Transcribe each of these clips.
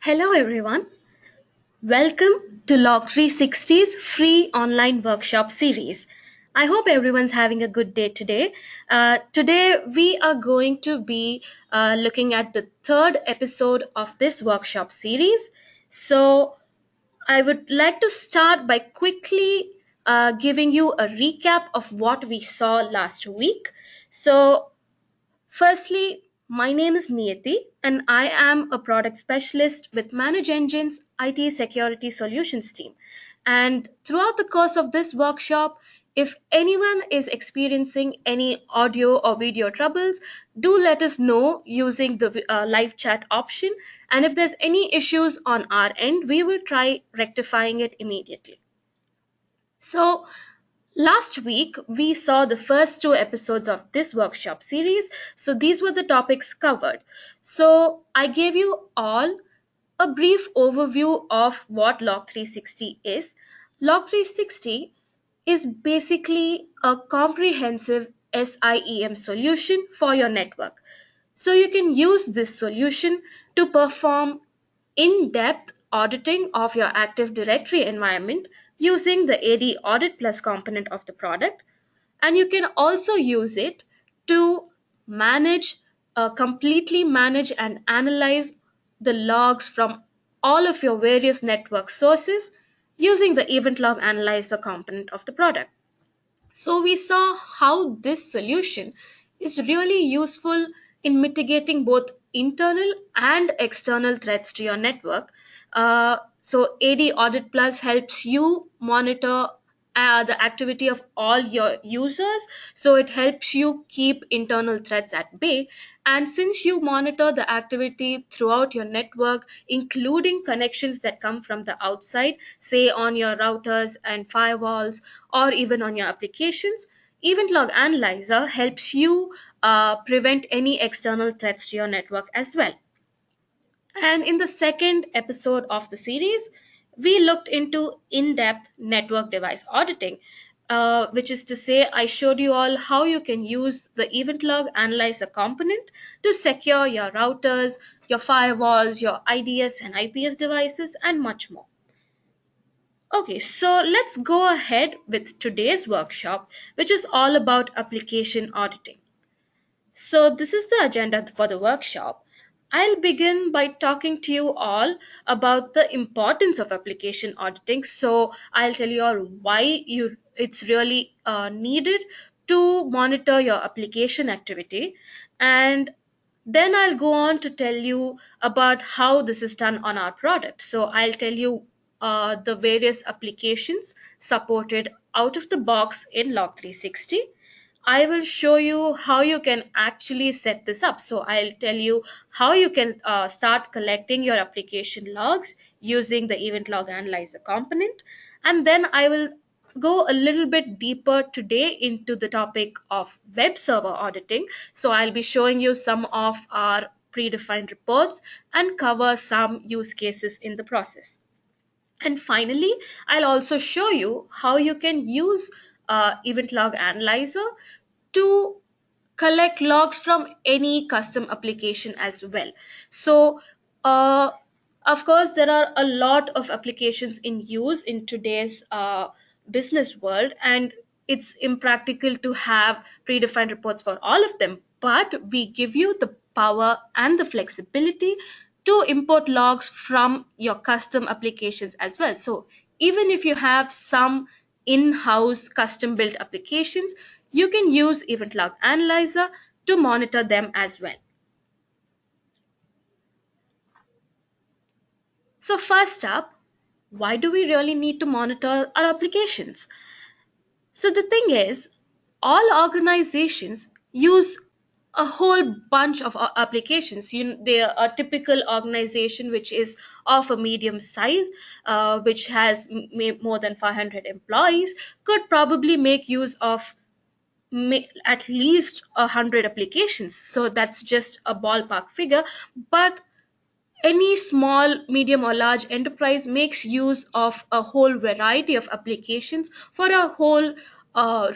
Hello everyone. Welcome to Log360's free online workshop series. I hope everyone's having a good day today. Today we are going to be looking at the third episode of this workshop series. So I would like to start by quickly giving you a recap of what we saw last week. So firstly, my name is Niyati and I am a product specialist with ManageEngine's IT security solutions team. And throughout the course of this workshop, if anyone is experiencing any audio or video troubles, do let us know using the live chat option. And if there's any issues on our end, we will try rectifying it immediately. So, last week, we saw the first two episodes of this workshop series. So, these were the topics covered. So, I gave you all a brief overview of what Log360 is. Log360 is basically a comprehensive SIEM solution for your network. So, you can use this solution to perform in-depth auditing of your Active Directory environment using the ADAudit Plus component of the product. And you can also use it to completely manage and analyze the logs from all of your various network sources using the EventLog Analyzer component of the product. So we saw how this solution is really useful in mitigating both internal and external threats to your network. So ADAudit Plus helps you monitor the activity of all your users. So it helps you keep internal threats at bay. And since you monitor the activity throughout your network, including connections that come from the outside, say on your routers and firewalls, or even on your applications, EventLog Analyzer helps you prevent any external threats to your network as well. And in the second episode of the series, we looked into in depth network device auditing, which is to say, I showed you all how you can use the EventLog Analyzer component to secure your routers, your firewalls, your IDS and IPS devices, and much more. Okay, so let's go ahead with today's workshop, which is all about application auditing. So, this is the agenda for the workshop. I'll begin by talking to you all about the importance of application auditing. So, I'll tell you all why it's really needed to monitor your application activity, and then I'll go on to tell you about how this is done on our product. So I'll tell you the various applications supported out of the box in Log360. I will show you how you can actually set this up. So I'll tell you how you can start collecting your application logs using the Event Log Analyzer component. And then I will go a little bit deeper today into the topic of web server auditing. So I'll be showing you some of our predefined reports and cover some use cases in the process. And finally, I'll also show you how you can use Event Log Analyzer to collect logs from any custom application as well. So, uh, of course, there are a lot of applications in use in today's business world, and it's impractical to have predefined reports for all of them. But we give you the power and the flexibility to import logs from your custom applications as well. So, even if you have some in-house custom built applications, you can use EventLog Analyzer to monitor them as well. So first up, why do we really need to monitor our applications? So the thing is, all organizations use a whole bunch of applications. They are a typical organization which is of a medium size, which has more than 500 employees, could probably make use of at least 100 applications. So that's just a ballpark figure. But any small, medium, or large enterprise makes use of a whole variety of applications for a whole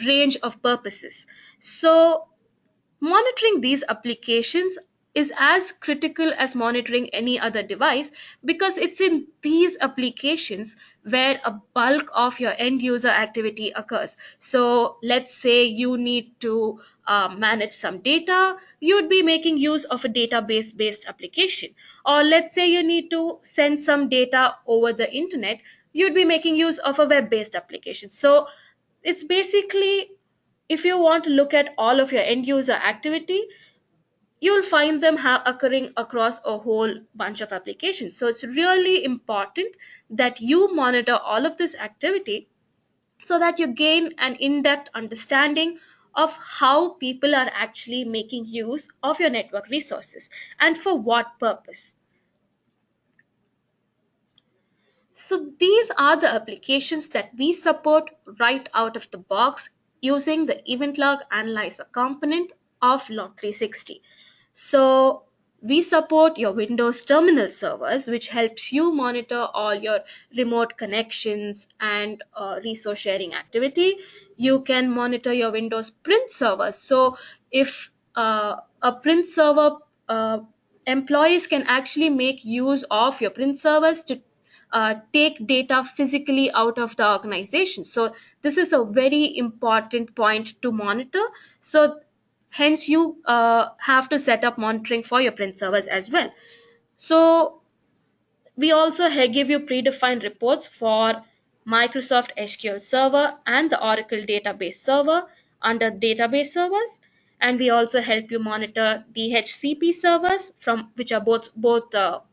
range of purposes. So monitoring these applications is as critical as monitoring any other device, because it's in these applications where a bulk of your end user activity occurs. So let's say you need to manage some data, you'd be making use of a database based application. Or let's say you need to send some data over the internet, you'd be making use of a web based application. So it's basically, if you want to look at all of your end user activity, you'll find them occurring across a whole bunch of applications. So it's really important that you monitor all of this activity so that you gain an in-depth understanding of how people are actually making use of your network resources and for what purpose. So these are the applications that we support right out of the box using the EventLog Analyzer component of Log360. So we support your Windows terminal servers, which helps you monitor all your remote connections and resource sharing activity. You can monitor your Windows print servers. So if a print server, employees can actually make use of your print servers to take data physically out of the organization. So this is a very important point to monitor. So hence you have to set up monitoring for your print servers as well. So we also give you predefined reports for Microsoft SQL Server and the Oracle Database Server under Database Servers, and we also help you monitor DHCP servers from which are both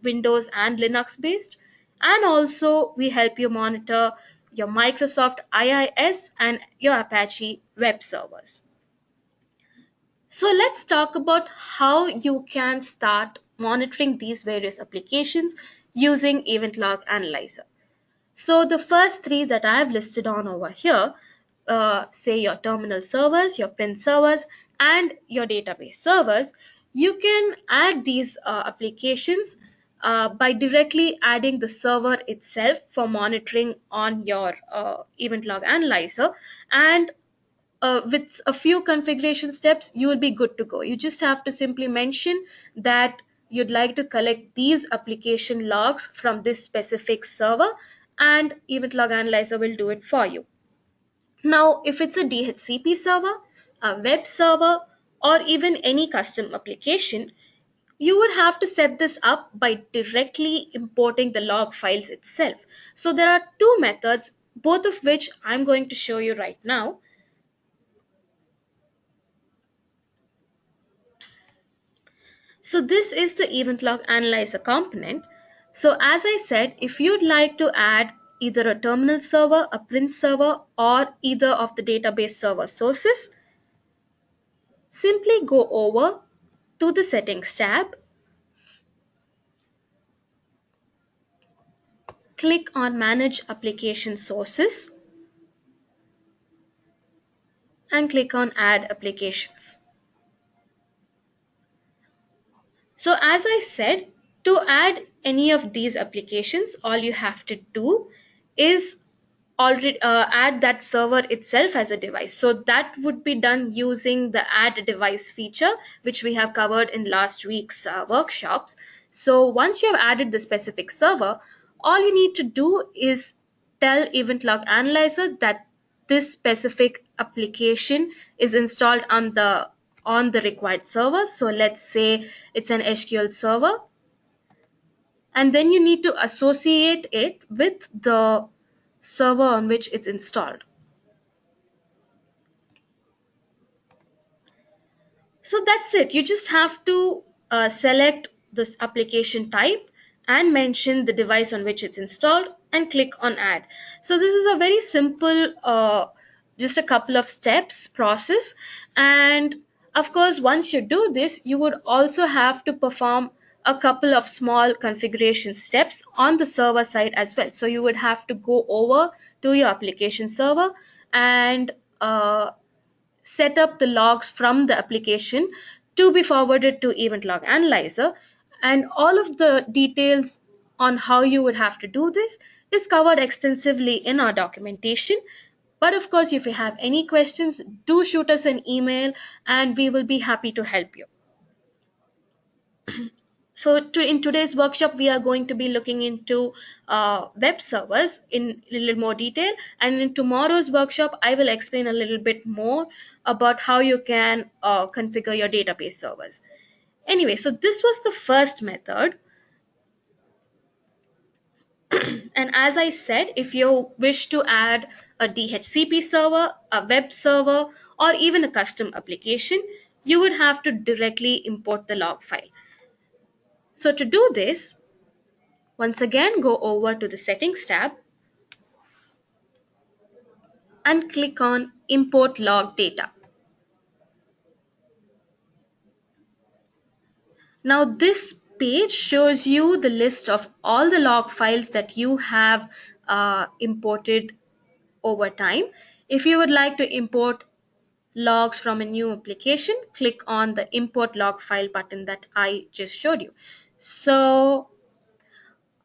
Windows and Linux based, and also we help you monitor your Microsoft IIS and your Apache web servers. So let's talk about how you can start monitoring these various applications using EventLog Analyzer. So the first three that I have listed on over here, say your terminal servers, your print servers, and your database servers, you can add these applications by directly adding the server itself for monitoring on your EventLog Analyzer, and with a few configuration steps, you will be good to go. You just have to simply mention that you'd like to collect these application logs from this specific server, and EventLog Analyzer will do it for you. Now, if it's a DHCP server, a web server, or even any custom application, you would have to set this up by directly importing the log files itself. So there are two methods, both of which I'm going to show you right now. So this is the EventLog Analyzer component. So as I said, if you'd like to add either a terminal server, a print server, or either of the database server sources, simply go over to the Settings tab, click on Manage Application Sources, and click on Add Applications. So as I said, to add any of these applications, all you have to do is already add that server itself as a device. So that would be done using the add device feature, which we have covered in last week's workshops. So once you have added the specific server, all you need to do is tell EventLog Analyzer that this specific application is installed on the required server. So let's say it's an SQL server, and then you need to associate it with the server on which it's installed. So that's it. You just have to select this application type and mention the device on which it's installed and click on add. So this is a very simple, just a couple of steps process. And of course, once you do this, you would also have to perform a couple of small configuration steps on the server side as well. So you would have to go over to your application server and set up the logs from the application to be forwarded to EventLog Analyzer, and all of the details on how you would have to do this is covered extensively in our documentation. But of course, if you have any questions, do shoot us an email and we will be happy to help you. In today's workshop, we are going to be looking into web servers in a little more detail. And in tomorrow's workshop, I will explain a little bit more about how you can configure your database servers. Anyway, so this was the first method. And as I said, if you wish to add a DHCP server, a web server, or even a custom application, you would have to directly import the log file. So to do this, once again, go over to the Settings tab and click on Import Log Data. Now this page shows you the list of all the log files that you have imported over time. If you would like to import logs from a new application, click on the Import Log File button that I just showed you.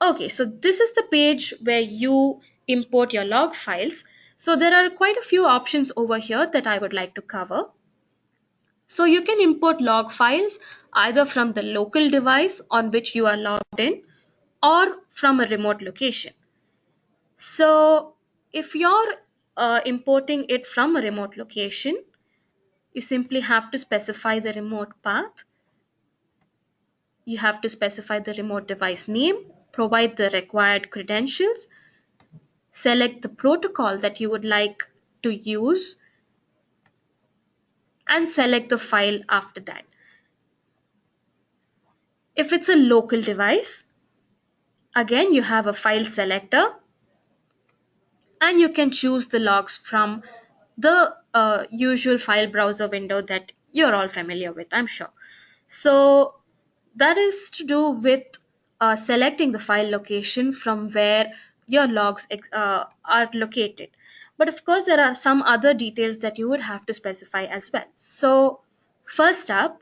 Okay, so this is the page where you import your log files. So there are quite a few options over here that I would like to cover. So you can import log files either from the local device on which you are logged in or from a remote location. So if you're importing it from a remote location, you simply have to specify the remote path. You have to specify the remote device name, provide the required credentials, select the protocol that you would like to use, and select the file after that. If it's a local device, again you have a file selector and you can choose the logs from the usual file browser window that you're all familiar with, I'm sure. So that is to do with selecting the file location from where your logs are located. But of course, there are some other details that you would have to specify as well. So first up,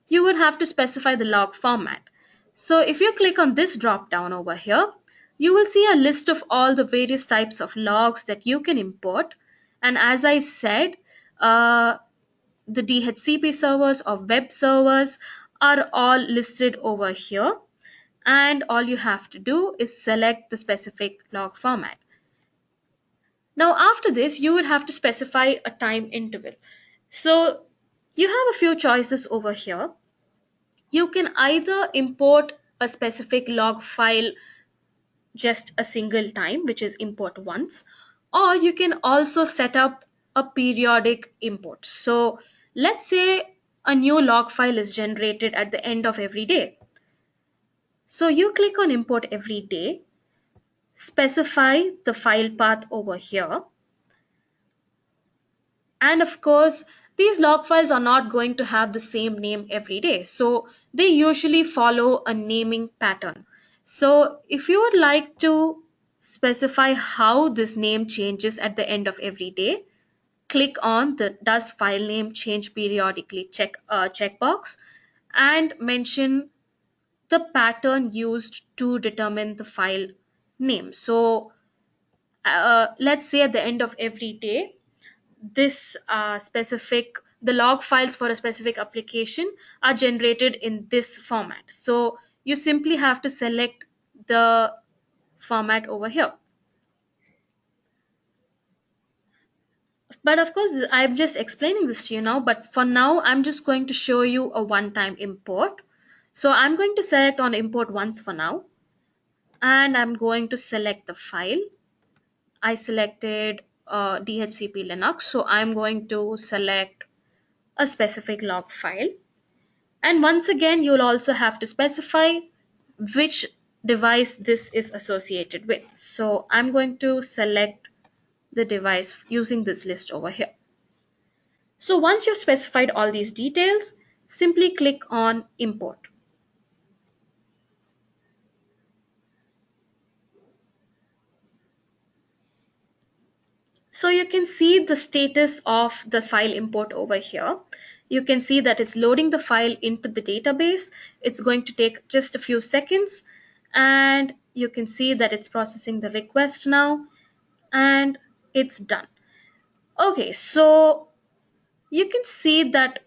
you would have to specify the log format. So if you click on this drop down over here, you will see a list of all the various types of logs that you can import. And as I said, the DHCP servers or web servers are all listed over here. And all you have to do is select the specific log format. Now after this, you would have to specify a time interval. So you have a few choices over here. You can either import a specific log file just a single time, which is import once, or you can also set up a periodic import. So let's say a new log file is generated at the end of every day. So you click on import every day, specify the file path over here, and of course, these log files are not going to have the same name every day. So they usually follow a naming pattern. So if you would like to specify how this name changes at the end of every day, click on the Does File Name Change Periodically checkbox and mention the pattern used to determine the file name. So let's say at the end of every day, this the log files for a specific application are generated in this format. So you simply have to select the format over here. But of course, I'm just explaining this to you now, but for now I'm just going to show you a one-time import. So I'm going to select on import once for now, and I'm going to select the file. I selected DHCP Linux, so I'm going to select a specific log file. And once again, you'll also have to specify which device this is associated with. So I'm going to select the device using this list over here. So once you've specified all these details, simply click on Import. So you can see the status of the file import over here. You can see that it's loading the file into the database. It's going to take just a few seconds, and you can see that it's processing the request now, and it's done. Okay, so you can see that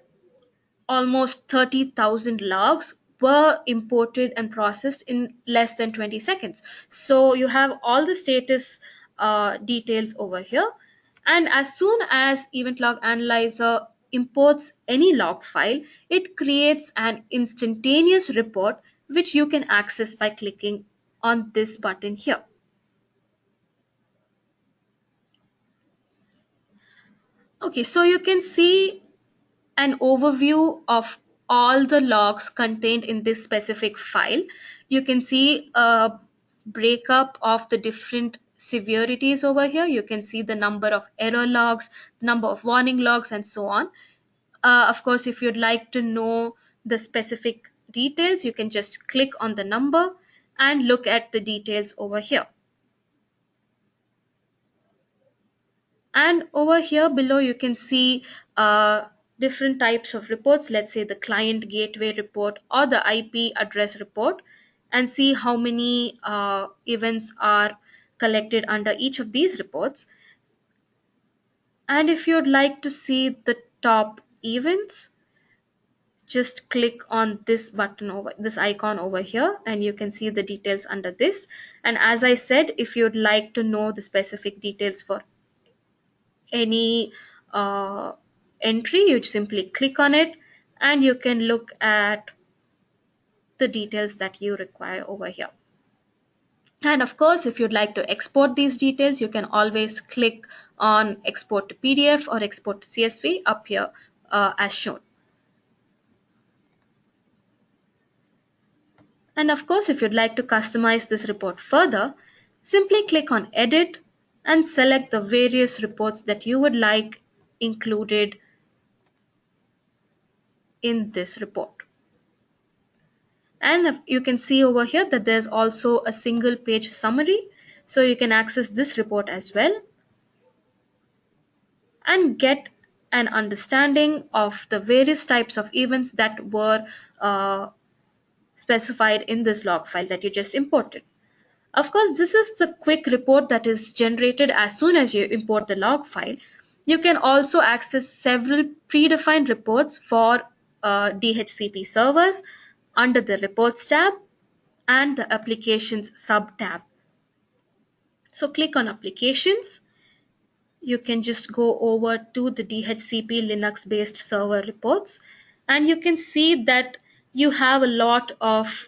almost 30,000 logs were imported and processed in less than 20 seconds. So you have all the status details over here. And as soon as EventLog Analyzer imports any log file, it creates an instantaneous report which you can access by clicking on this button here. Okay, so you can see an overview of all the logs contained in this specific file. You can see a breakup of the different severities over here. You can see the number of error logs, number of warning logs, and so on. Of course, if you'd like to know the specific details, you can just click on the number and look at the details over here. And over here below you can see different types of reports. Let's say the client gateway report or the IP address report, and see how many events are collected under each of these reports. And if you'd like to see the top events, just click on this button over this icon over here, and you can see the details under this. And as I said, if you'd like to know the specific details for any uh, entry, you simply click on it and you can look at the details that you require over here. And of course, if you'd like to export these details, you can always click on export to PDF or export to CSV up here as shown. And of course, if you'd like to customize this report further, simply click on edit and select the various reports that you would like included in this report. And you can see over here that there's also a single page summary, so you can access this report as well and get an understanding of the various types of events that were specified in this log file that you just imported. Of course, this is the quick report that is generated as soon as you import the log file. You can also access several predefined reports for DHCP servers under the Reports tab and the Applications sub-tab. So click on Applications. You can just go over to the DHCP Linux based server reports, and you can see that you have a lot of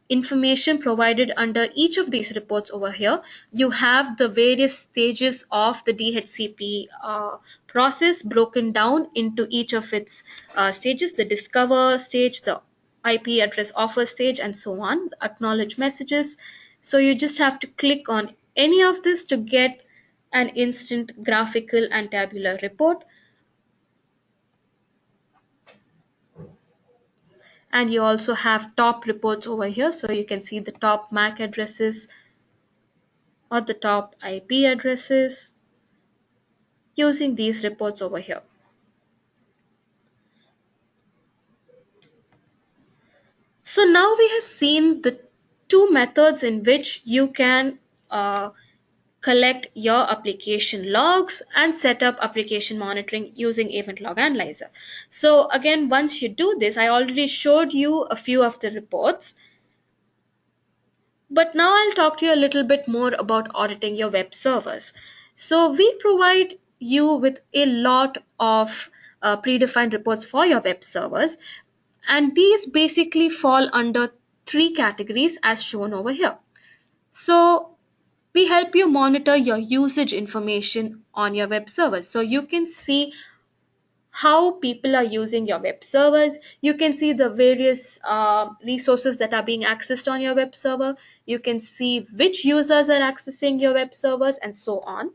information provided under each of these reports over here. You have the various stages of the DHCP process broken down into each of its stages: the discover stage, the IP address offer stage, and so on, acknowledge messages. So you just have to click on any of this to get an instant graphical and tabular report. And you also have top reports over here, so you can see the top MAC addresses or the top IP addresses using these reports over here. So now we have seen the two methods in which you can collect your application logs and set up application monitoring using EventLog Analyzer. So again, once you do this, I already showed you a few of the reports. But now I'll talk to you a little bit more about auditing your web servers. So we provide you with a lot of predefined reports for your web servers, and these basically fall under three categories as shown over here. So we help you monitor your usage information on your web servers. So you can see how people are using your web servers. You can see the various resources that are being accessed on your web server. You can see which users are accessing your web servers and so on.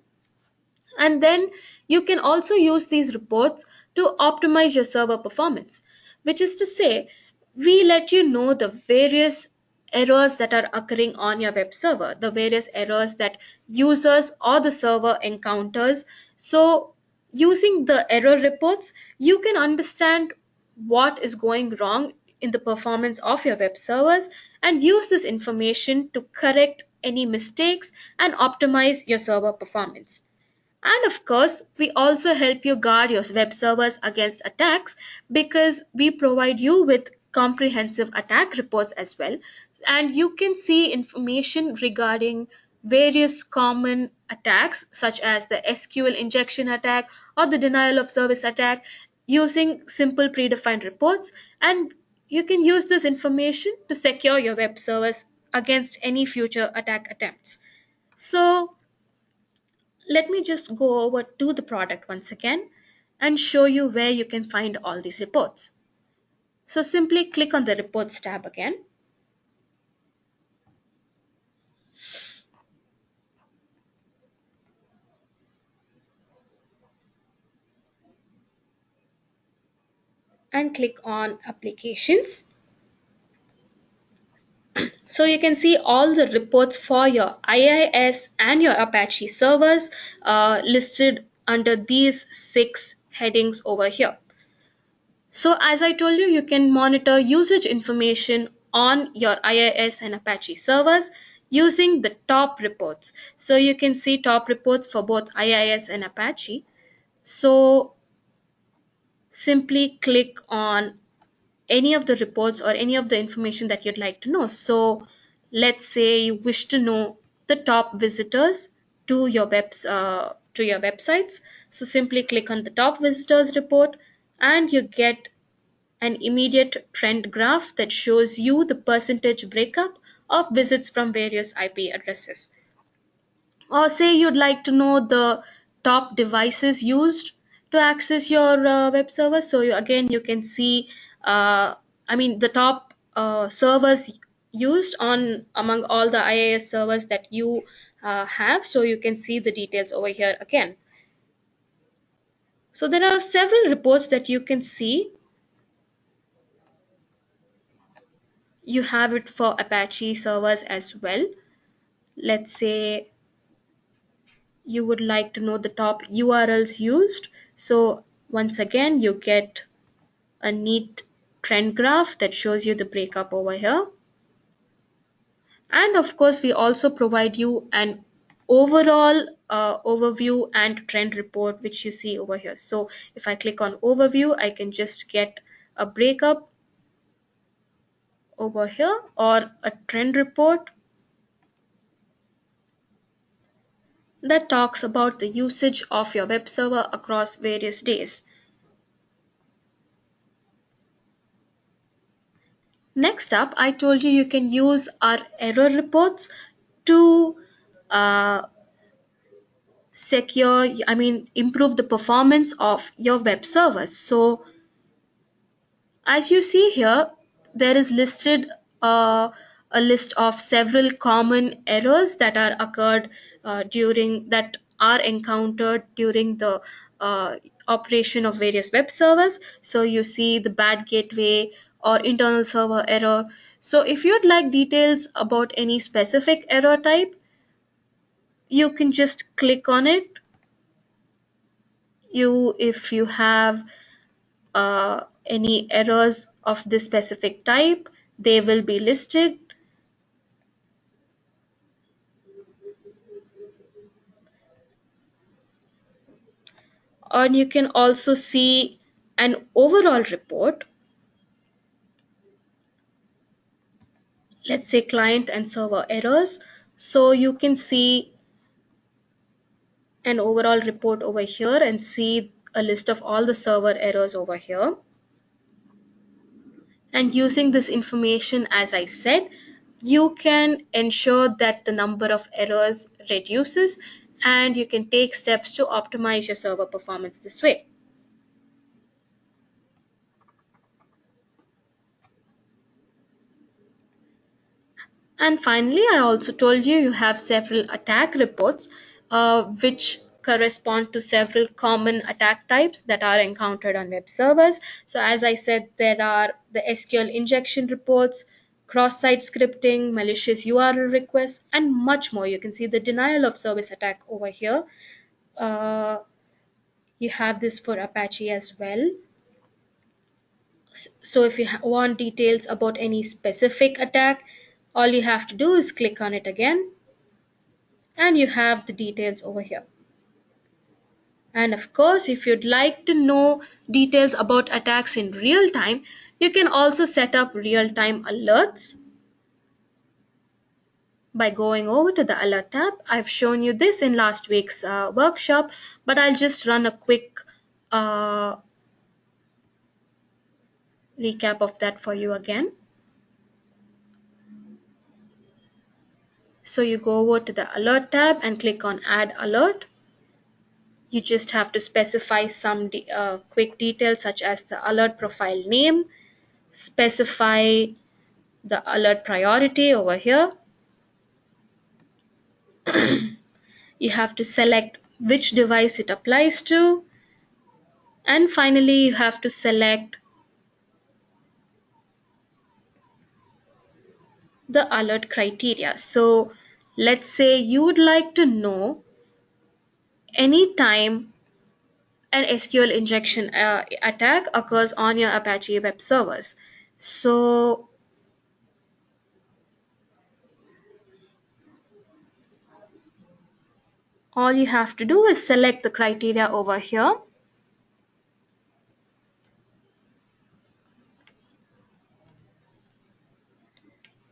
And then you can also use these reports to optimize your server performance, which is to say, we let you know the various errors that are occurring on your web server, the various errors that users or the server encounters. So using the error reports, you can understand what is going wrong in the performance of your web servers and use this information to correct any mistakes and optimize your server performance. And of course, we also help you guard your web servers against attacks because we provide you with comprehensive attack reports as well, and you can see information regarding various common attacks such as the SQL injection attack or the denial of service attack using simple predefined reports. And you can use this information to secure your web servers against any future attack attempts. So let me just go over to the product once again and show you where you can find all these reports. So simply click on the reports tab again. And click on applications. So you can see all the reports for your IIS and your Apache servers listed under these 6 headings over here. So as I told you, you can monitor usage information on your IIS and Apache servers using the top reports. So you can see top reports for both IIS and Apache. So simply click on any of the reports or any of the information that you'd like to know. So let's say you wish to know the top visitors to your websites. So simply click on the top visitors report and you get an immediate trend graph that shows you the percentage breakup of visits from various IP addresses. Or say you'd like to know the top devices used to access your web server. So again, you can see, the top servers used on among all the IIS servers that you have. So you can see the details over here again. So there are several reports that you can see. You have it for Apache servers as well. Let's say you would like to know the top URLs used. So once again, you get a neat trend graph that shows you the breakup over here. And of course, we also provide you an overall overview and trend report, which you see over here. So if I click on overview, I can just get a breakup over here or a trend report that talks about the usage of your web server across various days. Next up, I told you you can use our error reports to uh, improve the performance of your web servers. So as you see here, there is listed a list of several common errors that are occurred that are encountered during the operation of various web servers. So you see the bad gateway or internal server error. So if you'd like details about any specific error type, you can just click on it. If you have any errors of this specific type, they will be listed. And you can also see an overall report. Let's say client and server errors. So you can see an overall report over here and see a list of all the server errors over here. And using this information, as I said, you can ensure that the number of errors reduces and you can take steps to optimize your server performance this way. And finally, I also told you have several attack reports which correspond to several common attack types that are encountered on web servers. So as I said, there are the SQL injection reports, cross-site scripting, malicious URL requests, and much more. You can see the denial of service attack over here. Uh, you have this for Apache as well. So if you want details about any specific attack, all you have to do is click on it again and you have the details over here. And of course, if you'd like to know details about attacks in real time, You can also set up real-time alerts by going over to the alert tab. I've shown you this in last week's workshop, but I'll just run a quick uh, recap of that for you again. So you go over to the alert tab and click on add alert. You just have to specify some quick details such as the alert profile name, specify the alert priority over here. You have to select which device it applies to, and finally you have to select the alert criteria. So let's say you would like to know anytime an SQL injection attack occurs on your Apache web servers. So all you have to do is select the criteria over here,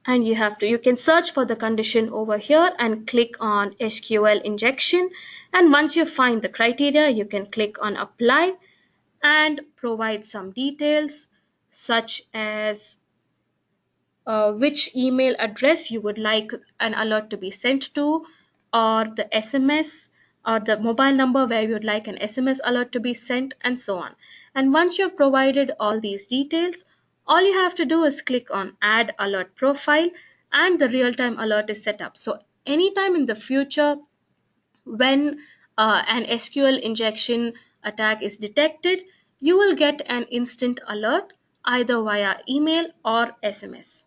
and you can search for the condition over here and click on SQL injection, and once you find the criteria you can click on apply and provide some details such as which email address you would like an alert to be sent to, or the SMS or the mobile number where you would like an SMS alert to be sent, and so on. And once you have provided all these details, all you have to do is click on add alert profile, and the real-time alert is set up. So anytime in the future when an SQL injection attack is detected, you will get an instant alert either via email or SMS.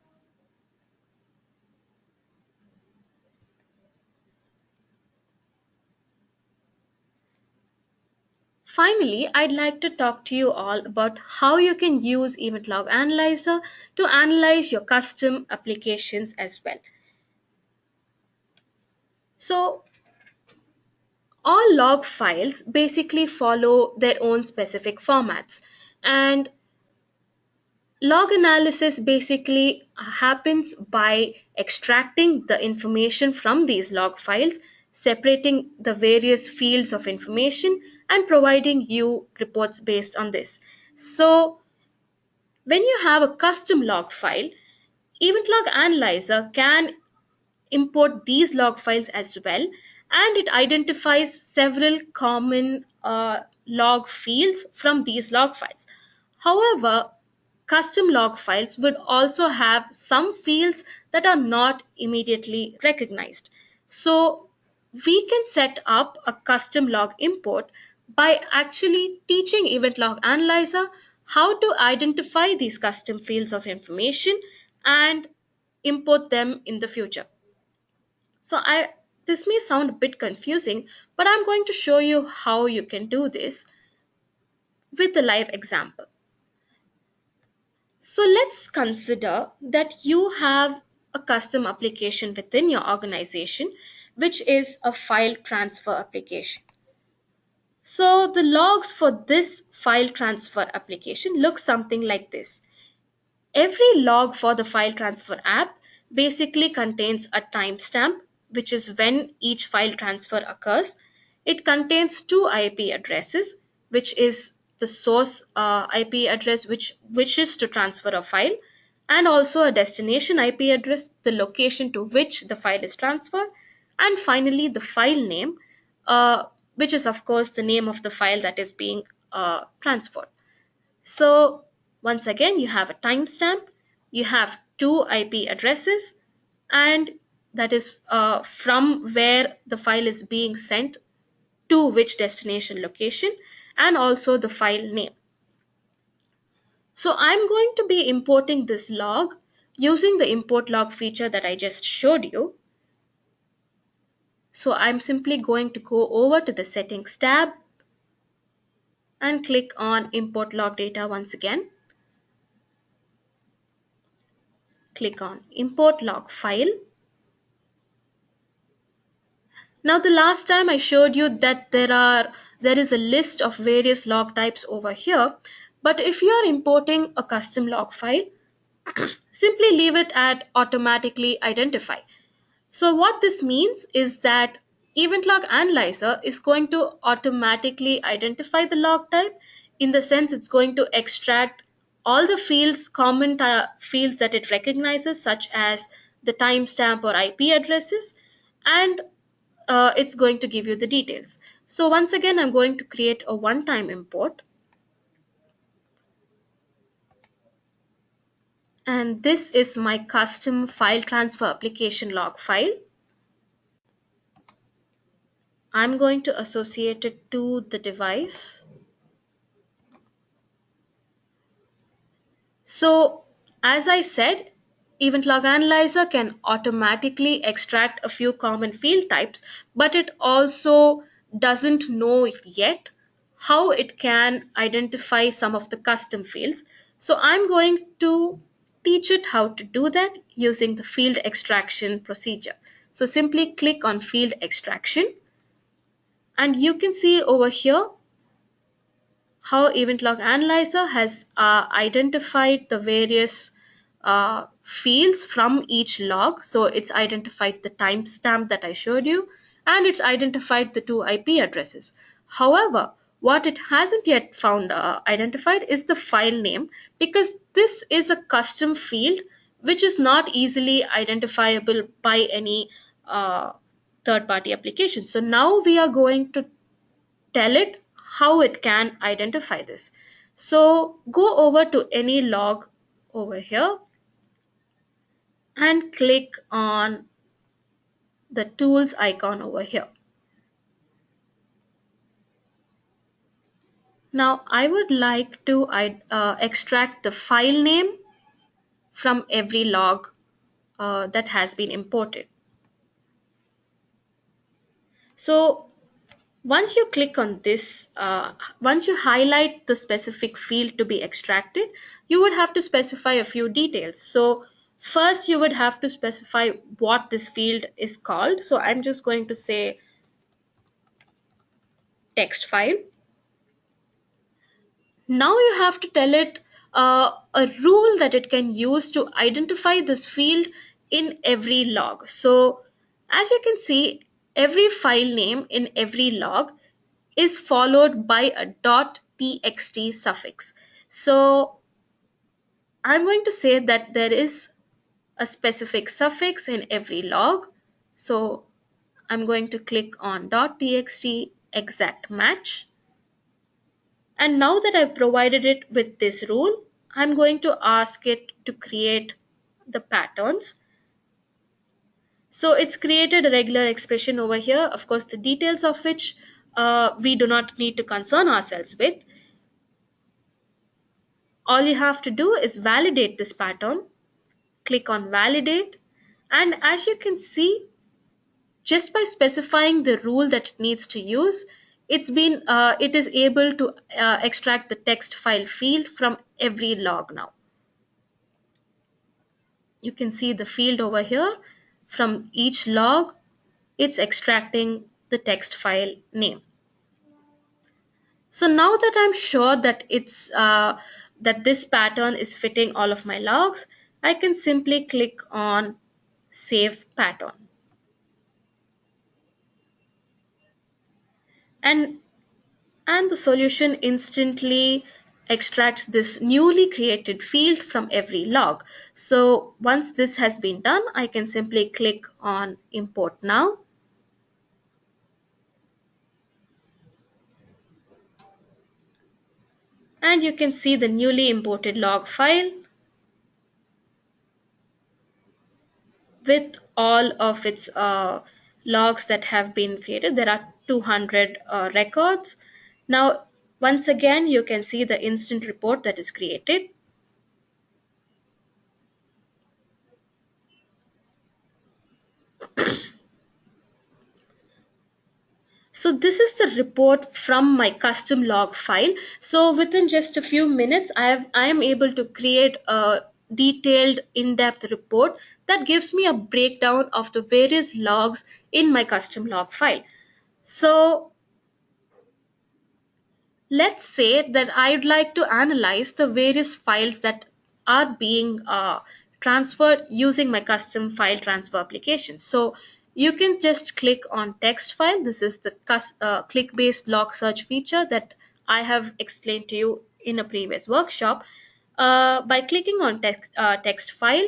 Finally, I'd like to talk to you all about how you can use EventLog Analyzer to analyze your custom applications as well. So, all log files basically follow their own specific formats, and log analysis basically happens by extracting the information from these log files, separating the various fields of information, and providing you reports based on this. So, when you have a custom log file, EventLog Analyzer can import these log files as well, and it identifies several common log fields from these log files. However, custom log files would also have some fields that are not immediately recognized. So we can set up a custom log import by actually teaching EventLog Analyzer how to identify these custom fields of information and import them in the future. So this may sound a bit confusing, but I'm going to show you how you can do this with a live example. So let's consider that you have a custom application within your organization, which is a file transfer application. So the logs for this file transfer application look something like this. Every log for the file transfer app basically contains a timestamp, which is when each file transfer occurs. It contains two IP addresses, which is the source IP address which wishes to transfer a file, and also a destination IP address, the location to which the file is transferred, and finally the file name, which is of course the name of the file that is being transferred. So once again, you have a timestamp, you have two IP addresses, and that is from where the file is being sent to which destination location, and also the file name. So I'm going to be importing this log using the import log feature that I just showed you. So I'm simply going to go over to the settings tab and click on import log data once again. Click on import log file. Now the last time I showed you that there is a list of various log types over here, But if you are importing a custom log file, simply leave it at automatically identify. So what this means is that EventLog Analyzer is going to automatically identify the log type, in the sense it's going to extract all the fields, common fields that it recognizes, such as the timestamp or IP addresses, and it's going to give you the details. So once again, I'm going to create a one-time import. And this is my custom file transfer application log file. I'm going to associate it to the device. So as I said, EventLog Analyzer can automatically extract a few common field types, but it also doesn't know yet how it can identify some of the custom fields. So I'm going to teach it how to do that using the field extraction procedure. So simply click on field extraction, and you can see over here how EventLog Analyzer has identified the various fields from each log. So it's identified the timestamp that I showed you, and it's identified the two IP addresses. However, what it hasn't yet found identified is the file name, because this is a custom field which is not easily identifiable by any third-party application. So now we are going to tell it how it can identify this. So go over to any log over here and click on the tools icon over here. Now I would like to extract the file name from every log that has been imported. So once you click on this, once you highlight the specific field to be extracted, you would have to specify a few details. So first you would have to specify what this field is called. So I'm just going to say text file. Now you have to tell it a rule that it can use to identify this field in every log. So as you can see, every file name in every log is followed by a .txt suffix. So I'm going to say that there is a specific suffix in every log. So I'm going to click on .txt exact match. And now that I've provided it with this rule, I'm going to ask it to create the patterns. So it's created a regular expression over here, of course, the details of which we do not need to concern ourselves with. All you have to do is validate this pattern. Click on validate, and as you can see, just by specifying the rule that it needs to use, it is able to extract the text file field from every log. Now you can see the field over here. From each log, it's extracting the text file name. So now that I'm sure that that this pattern is fitting all of my logs, I can simply click on save pattern. And the solution instantly extracts this newly created field from every log. So once this has been done, I can simply click on import now. And you can see the newly imported log file with all of its logs that have been created. There are 200 records. Now, once again, you can see the instant report that is created. So this is the report from my custom log file. So within just a few minutes, I am able to create a detailed in-depth report that gives me a breakdown of the various logs in my custom log file. So let's say that I'd like to analyze the various files that are being transferred using my custom file transfer application. So you can just click on text file. This is the click based log search feature that I have explained to you in a previous workshop. By clicking on text file,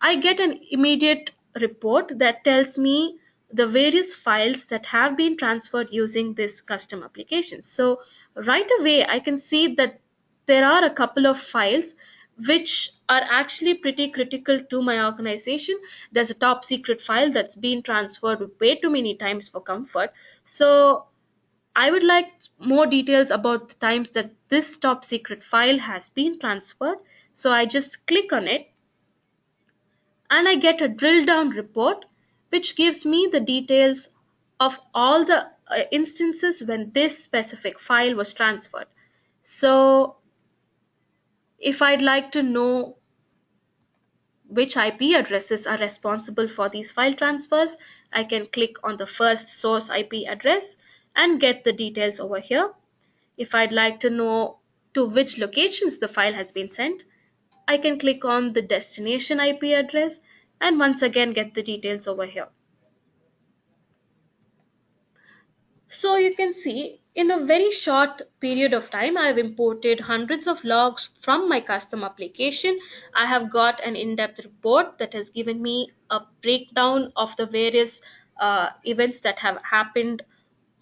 I get an immediate report that tells me the various files that have been transferred using this custom application. So right away, I can see that there are a couple of files which are actually pretty critical to my organization. There's a top secret file that's been transferred way too many times for comfort. So I would like more details about the times that this top secret file has been transferred. So I just click on it and I get a drill down report which gives me the details of all the instances when this specific file was transferred. So if I'd like to know which IP addresses are responsible for these file transfers, I can click on the first source IP address and get the details over here. If I'd like to know to which locations the file has been sent, I can click on the destination IP address and once again get the details over here. So you can see in a very short period of time, I have imported hundreds of logs from my custom application. I have got an in-depth report that has given me a breakdown of the various events that have happened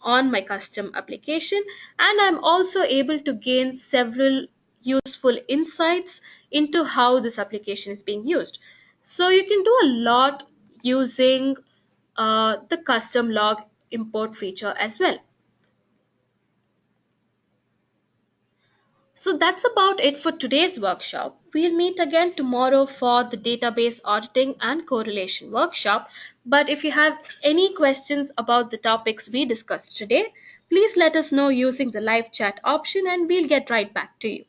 on my custom application, and I'm also able to gain several useful insights into how this application is being used. So you can do a lot using the custom log import feature as well. So that's about it for today's workshop. We'll meet again tomorrow for the database auditing and correlation workshop. But if you have any questions about the topics we discussed today, please let us know using the live chat option and we'll get right back to you.